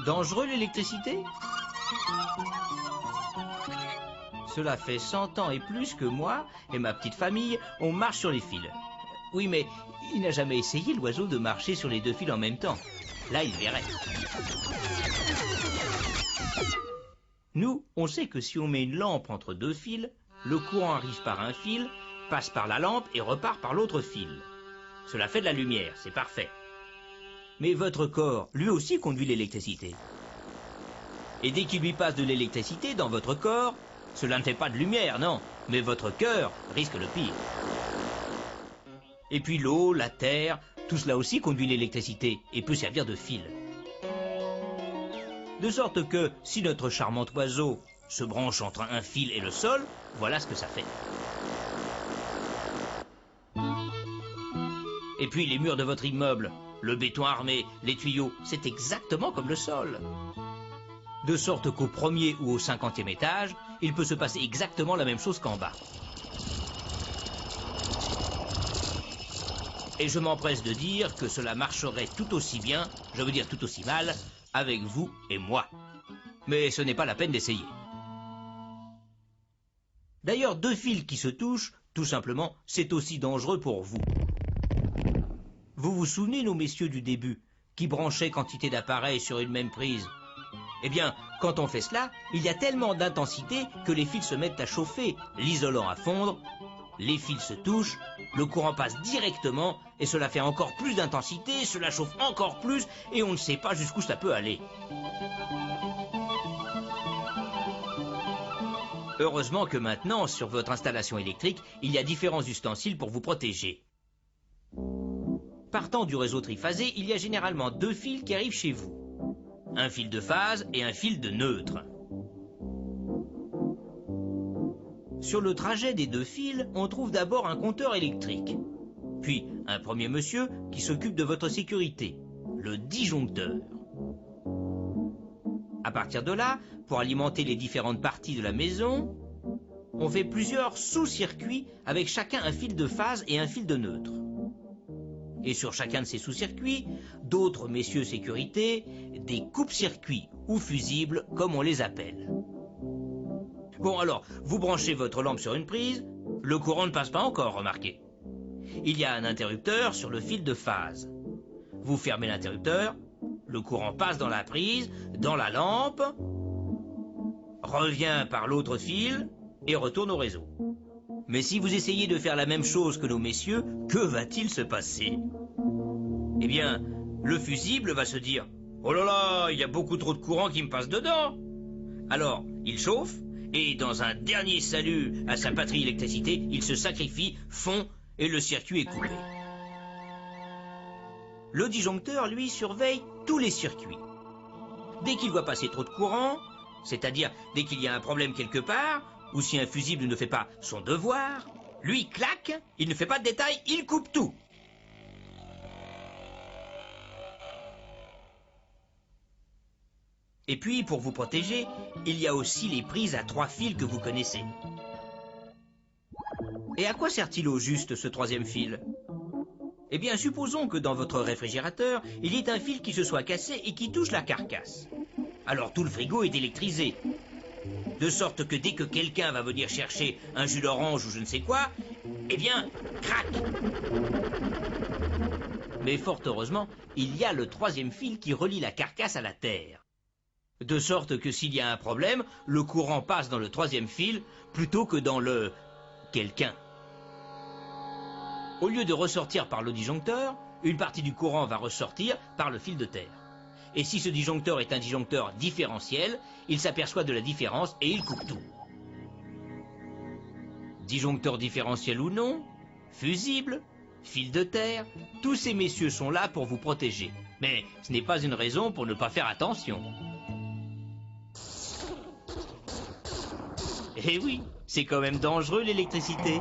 Dangereux l'électricité? Cela fait 100 ans et plus que moi et ma petite famille, on marche sur les fils. Oui, mais il n'a jamais essayé, l'oiseau, de marcher sur les deux fils en même temps. Là, il verrait. Nous, on sait que si on met une lampe entre deux fils, le courant arrive par un fil, passe par la lampe et repart par l'autre fil. Cela fait de la lumière, c'est parfait. Mais votre corps, lui aussi, conduit l'électricité. Et dès qu'il lui passe de l'électricité dans votre corps, cela ne fait pas de lumière, non, mais votre cœur risque le pire. Et puis l'eau, la terre, tout cela aussi conduit l'électricité et peut servir de fil. De sorte que, si notre charmant oiseau se branche entre un fil et le sol, voilà ce que ça fait. Et puis les murs de votre immeuble, le béton armé, les tuyaux, c'est exactement comme le sol. De sorte qu'au premier ou au 50e étage, il peut se passer exactement la même chose qu'en bas. Et je m'empresse de dire que cela marcherait tout aussi bien, je veux dire tout aussi mal, avec vous et moi. Mais ce n'est pas la peine d'essayer. D'ailleurs, deux fils qui se touchent, tout simplement, c'est aussi dangereux pour vous. Vous vous souvenez, nos messieurs du début, qui branchaient quantité d'appareils sur une même prise? Eh bien, quand on fait cela, il y a tellement d'intensité que les fils se mettent à chauffer, l'isolant à fondre, les fils se touchent, le courant passe directement, et cela fait encore plus d'intensité, cela chauffe encore plus, et on ne sait pas jusqu'où ça peut aller. Heureusement que maintenant, sur votre installation électrique, il y a différents ustensiles pour vous protéger. Partant du réseau triphasé, il y a généralement deux fils qui arrivent chez vous. Un fil de phase et un fil de neutre. Sur le trajet des deux fils, on trouve d'abord un compteur électrique. Puis un premier monsieur qui s'occupe de votre sécurité, le disjoncteur. À partir de là, pour alimenter les différentes parties de la maison, on fait plusieurs sous-circuits avec chacun un fil de phase et un fil de neutre. Et sur chacun de ces sous-circuits, d'autres messieurs sécurité, des coupe-circuits ou fusibles comme on les appelle. Bon alors, vous branchez votre lampe sur une prise, le courant ne passe pas encore, remarquez. Il y a un interrupteur sur le fil de phase. Vous fermez l'interrupteur, le courant passe dans la prise, dans la lampe, revient par l'autre fil et retourne au réseau. Mais si vous essayez de faire la même chose que nos messieurs, que va-t-il se passer? Eh bien, le fusible va se dire « Oh là là, il y a beaucoup trop de courant qui me passe dedans !» Alors, il chauffe, et dans un dernier salut à sa patrie électricité, il se sacrifie, fond, et le circuit est coupé. Le disjoncteur, lui, surveille tous les circuits. Dès qu'il voit passer trop de courant, c'est-à-dire dès qu'il y a un problème quelque part, ou si un fusible ne fait pas son devoir, lui, clac, il ne fait pas de détails, il coupe tout. Et puis, pour vous protéger, il y a aussi les prises à 3 fils que vous connaissez. Et à quoi sert-il au juste, ce troisième fil? Eh bien, supposons que dans votre réfrigérateur, il y ait un fil qui se soit cassé et qui touche la carcasse. Alors tout le frigo est électrisé. De sorte que dès que quelqu'un va venir chercher un jus d'orange ou je ne sais quoi, eh bien, crac! Mais fort heureusement, il y a le troisième fil qui relie la carcasse à la terre. De sorte que s'il y a un problème, le courant passe dans le troisième fil plutôt que dans le quelqu'un. Au lieu de ressortir par le disjoncteur, une partie du courant va ressortir par le fil de terre. Et si ce disjoncteur est un disjoncteur différentiel, il s'aperçoit de la différence et il coupe tout. Disjoncteur différentiel ou non, fusible, fil de terre, tous ces messieurs sont là pour vous protéger. Mais ce n'est pas une raison pour ne pas faire attention. Eh oui, c'est quand même dangereux l'électricité.